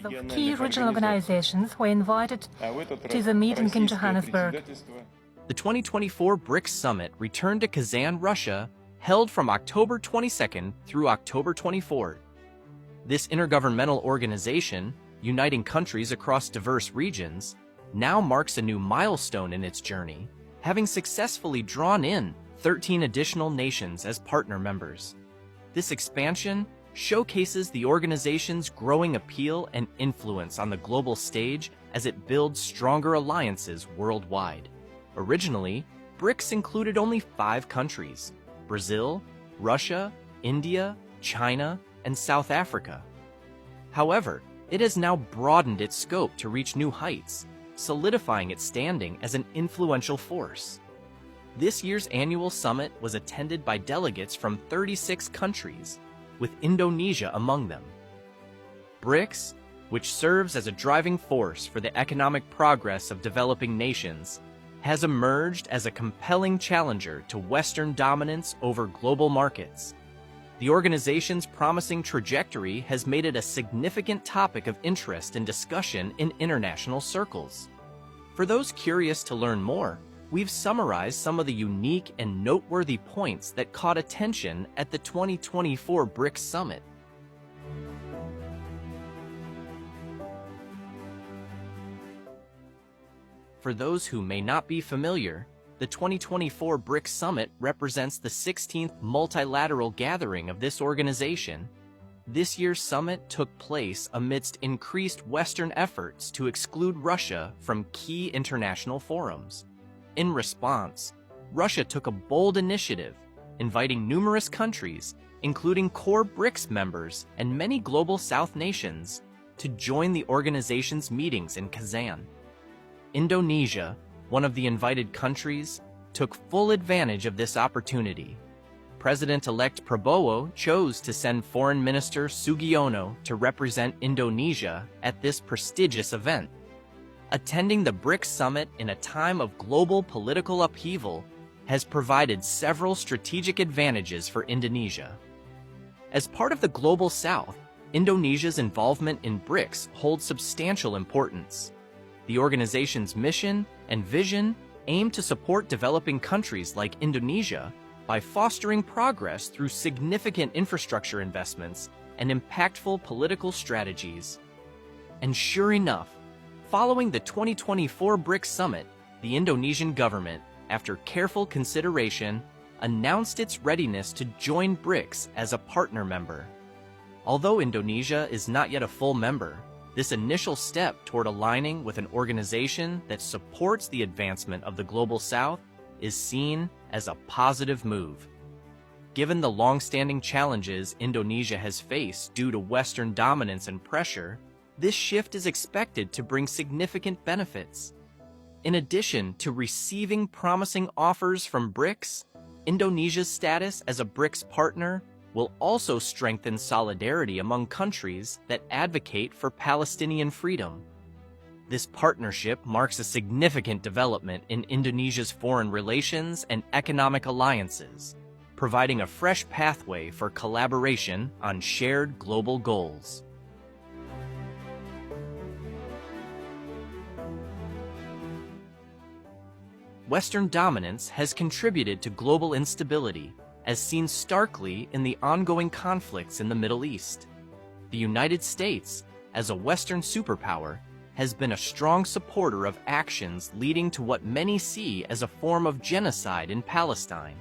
The key regional organizations were invited to the meeting in Johannesburg. The 2024 BRICS Summit returned to Kazan, Russia, held from October 22nd through October 24th. This intergovernmental organization, uniting countries across diverse regions, now marks a new milestone in its journey, having successfully drawn in 13 additional nations as partner members. This expansion showcases the organization's growing appeal and influence on the global stage as it builds stronger alliances worldwide. Originally, BRICS included only 5 countries: Brazil, Russia, India, China, and South Africa. However, it has now broadened its scope to reach new heights, solidifying its standing as an influential force. This year's annual summit was attended by delegates from 36 countries, with Indonesia among them. BRICS, which serves as a driving force for the economic progress of developing nations, has emerged as a compelling challenger to Western dominance over global markets. The organization's promising trajectory has made it a significant topic of interest and discussion in international circles. For those curious to learn more, we've summarized some of the unique and noteworthy points that caught attention at the 2024 BRICS Summit. For those who may not be familiar, the 2024 BRICS Summit represents the 16th multilateral gathering of this organization. This year's summit took place amidst increased Western efforts to exclude Russia from key international forums. In response, Russia took a bold initiative, inviting numerous countries, including core BRICS members and many global South nations, to join the organization's meetings in Kazan. Indonesia, one of the invited countries, took full advantage of this opportunity. President-elect Prabowo chose to send Foreign Minister Sugiono to represent Indonesia at this prestigious event. Attending the BRICS Summit in a time of global political upheaval has provided several strategic advantages for Indonesia. As part of the Global South, Indonesia's involvement in BRICS holds substantial importance. The organization's mission and vision aim to support developing countries like Indonesia by fostering progress through significant infrastructure investments and impactful political strategies. And sure enough, following the 2024 BRICS Summit, the Indonesian government, after careful consideration, announced its readiness to join BRICS as a partner member. Although Indonesia is not yet a full member, this initial step toward aligning with an organization that supports the advancement of the Global South is seen as a positive move. Given the long-standing challenges Indonesia has faced due to Western dominance and pressure, this shift is expected to bring significant benefits. In addition to receiving promising offers from BRICS, Indonesia's status as a BRICS partner will also strengthen solidarity among countries that advocate for Palestinian freedom. This partnership marks a significant development in Indonesia's foreign relations and economic alliances, providing a fresh pathway for collaboration on shared global goals. Western dominance has contributed to global instability, as seen starkly in the ongoing conflicts in the Middle East. The United States, as a Western superpower, has been a strong supporter of actions leading to what many see as a form of genocide in Palestine.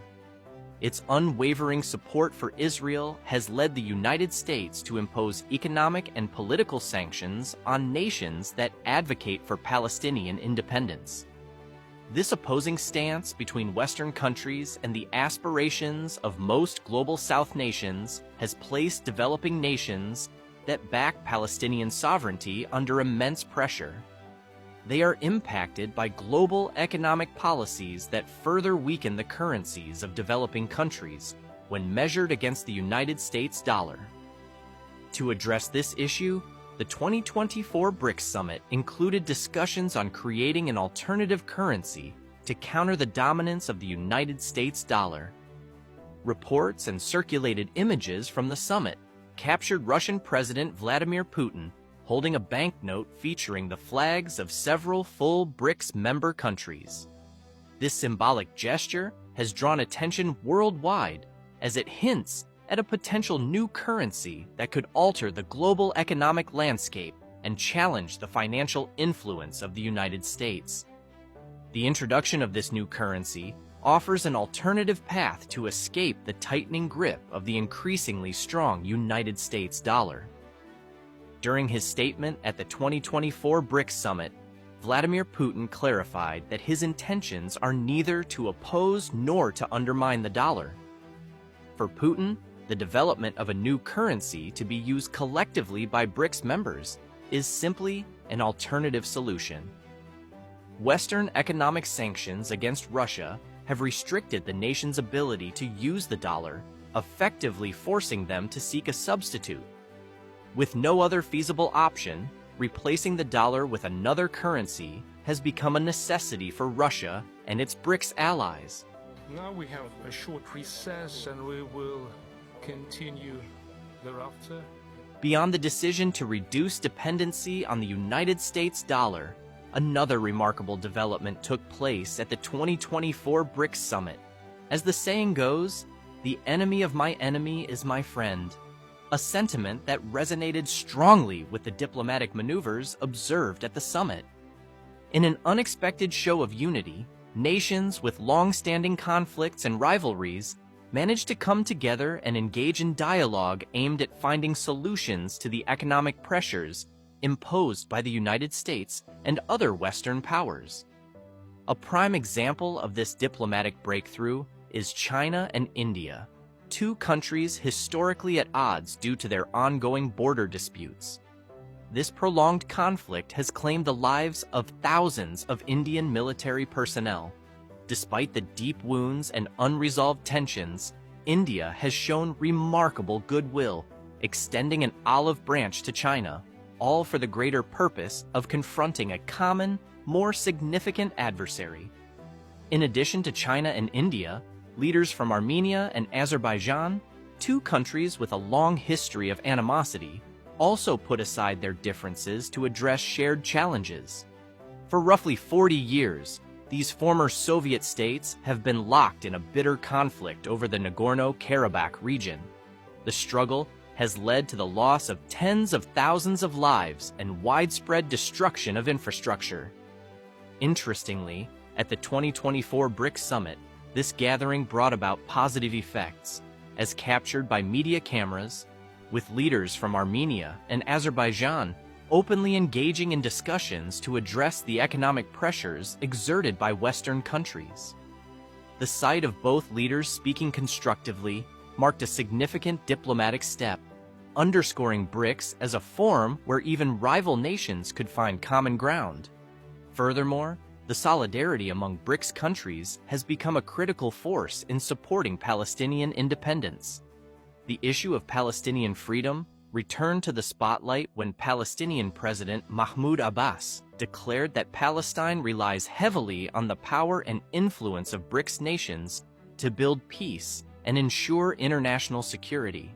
Its unwavering support for Israel has led the United States to impose economic and political sanctions on nations that advocate for Palestinian independence. This opposing stance between Western countries and the aspirations of most Global South nations has placed developing nations that back Palestinian sovereignty under immense pressure. They are impacted by global economic policies that further weaken the currencies of developing countries when measured against the United States dollar. To address this issue, the 2024 BRICS Summit included discussions on creating an alternative currency to counter the dominance of the United States dollar. Reports and circulated images from the summit captured Russian President Vladimir Putin holding a banknote featuring the flags of several full BRICS member countries. This symbolic gesture has drawn attention worldwide as it hints at a potential new currency that could alter the global economic landscape and challenge the financial influence of the United States. The introduction of this new currency offers an alternative path to escape the tightening grip of the increasingly strong United States dollar. During his statement at the 2024 BRICS Summit, Vladimir Putin clarified that his intentions are neither to oppose nor to undermine the dollar. For Putin, the development of a new currency to be used collectively by BRICS members is simply an alternative solution. Western economic sanctions against Russia have restricted the nation's ability to use the dollar, effectively forcing them to seek a substitute. With no other feasible option, replacing the dollar with another currency has become a necessity for Russia and its BRICS allies. Now we have a short recess and we will continue thereafter. Beyond the decision to reduce dependency on the United States dollar, another remarkable development took place at the 2024 BRICS Summit. As the saying goes, the enemy of my enemy is my friend, a sentiment that resonated strongly with the diplomatic maneuvers observed at the summit. In an unexpected show of unity, nations with long-standing conflicts and rivalries managed to come together and engage in dialogue aimed at finding solutions to the economic pressures imposed by the United States and other Western powers. A prime example of this diplomatic breakthrough is China and India, two countries historically at odds due to their ongoing border disputes. This prolonged conflict has claimed the lives of thousands of Indian military personnel. Despite the deep wounds and unresolved tensions, India has shown remarkable goodwill, extending an olive branch to China, all for the greater purpose of confronting a common, more significant adversary. In addition to China and India, leaders from Armenia and Azerbaijan, two countries with a long history of animosity, also put aside their differences to address shared challenges. For roughly 40 years, these former Soviet states have been locked in a bitter conflict over the Nagorno-Karabakh region. The struggle has led to the loss of tens of thousands of lives and widespread destruction of infrastructure. Interestingly, at the 2024 BRICS Summit, this gathering brought about positive effects, as captured by media cameras, with leaders from Armenia and Azerbaijan openly engaging in discussions to address the economic pressures exerted by Western countries. The sight of both leaders speaking constructively marked a significant diplomatic step, underscoring BRICS as a forum where even rival nations could find common ground. Furthermore, the solidarity among BRICS countries has become a critical force in supporting Palestinian independence. The issue of Palestinian freedom returned to the spotlight when Palestinian President Mahmoud Abbas declared that Palestine relies heavily on the power and influence of BRICS nations to build peace and ensure international security.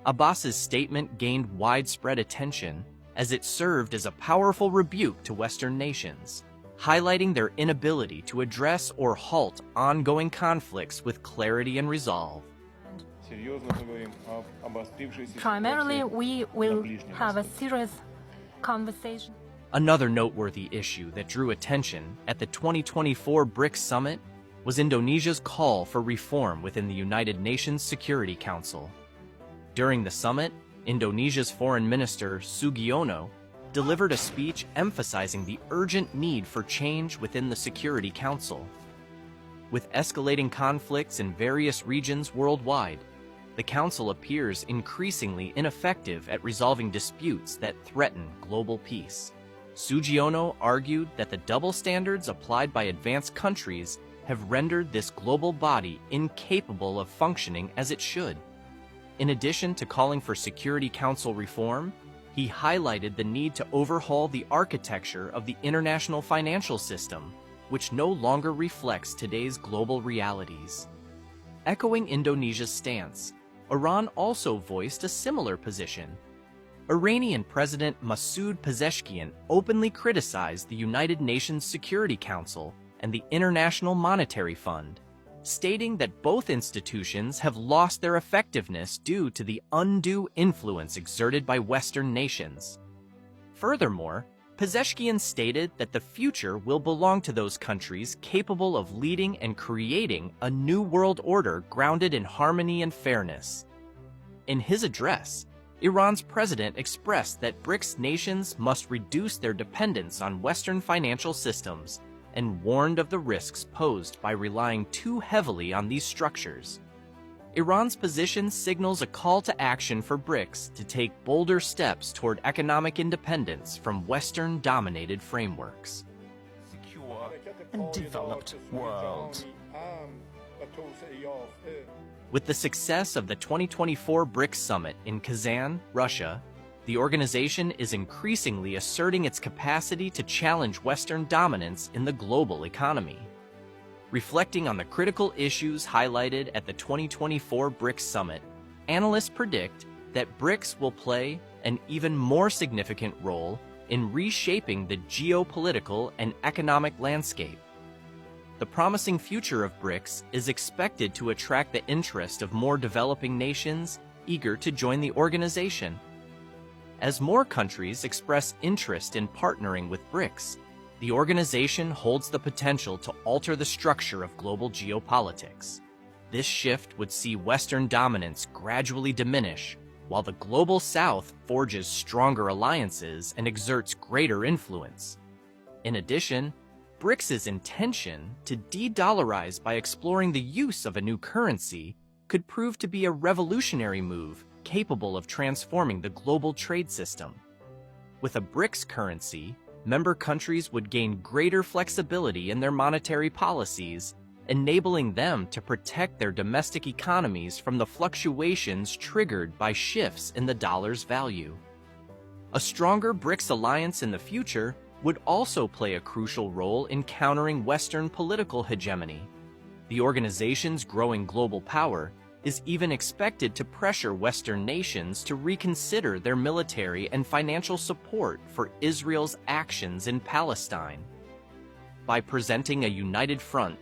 Abbas's statement gained widespread attention as it served as a powerful rebuke to Western nations, highlighting their inability to address or halt ongoing conflicts with clarity and resolve. Primarily, we will have a serious conversation. Another noteworthy issue that drew attention at the 2024 BRICS Summit was Indonesia's call for reform within the United Nations Security Council. During the summit, Indonesia's Foreign Minister Sugiono delivered a speech emphasizing the urgent need for change within the Security Council. With escalating conflicts in various regions worldwide, the Council appears increasingly ineffective at resolving disputes that threaten global peace. Sugiono argued that the double standards applied by advanced countries have rendered this global body incapable of functioning as it should. In addition to calling for Security Council reform, he highlighted the need to overhaul the architecture of the international financial system, which no longer reflects today's global realities. Echoing Indonesia's stance, Iran also voiced a similar position. Iranian President Masoud Pezeshkian openly criticized the United Nations Security Council and the International Monetary Fund, stating that both institutions have lost their effectiveness due to the undue influence exerted by Western nations. Furthermore, Pezeshkian stated that the future will belong to those countries capable of leading and creating a new world order grounded in harmony and fairness. In his address, Iran's president expressed that BRICS nations must reduce their dependence on Western financial systems and warned of the risks posed by relying too heavily on these structures. Iran's position signals a call to action for BRICS to take bolder steps toward economic independence from Western-dominated frameworks. And developed world. With the success of the 2024 BRICS Summit in Kazan, Russia, the organization is increasingly asserting its capacity to challenge Western dominance in the global economy. Reflecting on the critical issues highlighted at the 2024 BRICS Summit, analysts predict that BRICS will play an even more significant role in reshaping the geopolitical and economic landscape. The promising future of BRICS is expected to attract the interest of more developing nations eager to join the organization. As more countries express interest in partnering with BRICS, the organization holds the potential to alter the structure of global geopolitics. This shift would see Western dominance gradually diminish, while the global South forges stronger alliances and exerts greater influence. In addition, BRICS's intention to de-dollarize by exploring the use of a new currency could prove to be a revolutionary move capable of transforming the global trade system. With a BRICS currency, member countries would gain greater flexibility in their monetary policies, enabling them to protect their domestic economies from the fluctuations triggered by shifts in the dollar's value. A stronger BRICS alliance in the future would also play a crucial role in countering Western political hegemony. The organization's growing global power is even expected to pressure Western nations to reconsider their military and financial support for Israel's actions in Palestine. By presenting a united front,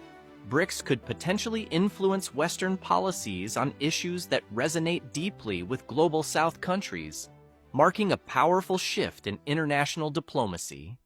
BRICS could potentially influence Western policies on issues that resonate deeply with Global South countries, marking a powerful shift in international diplomacy.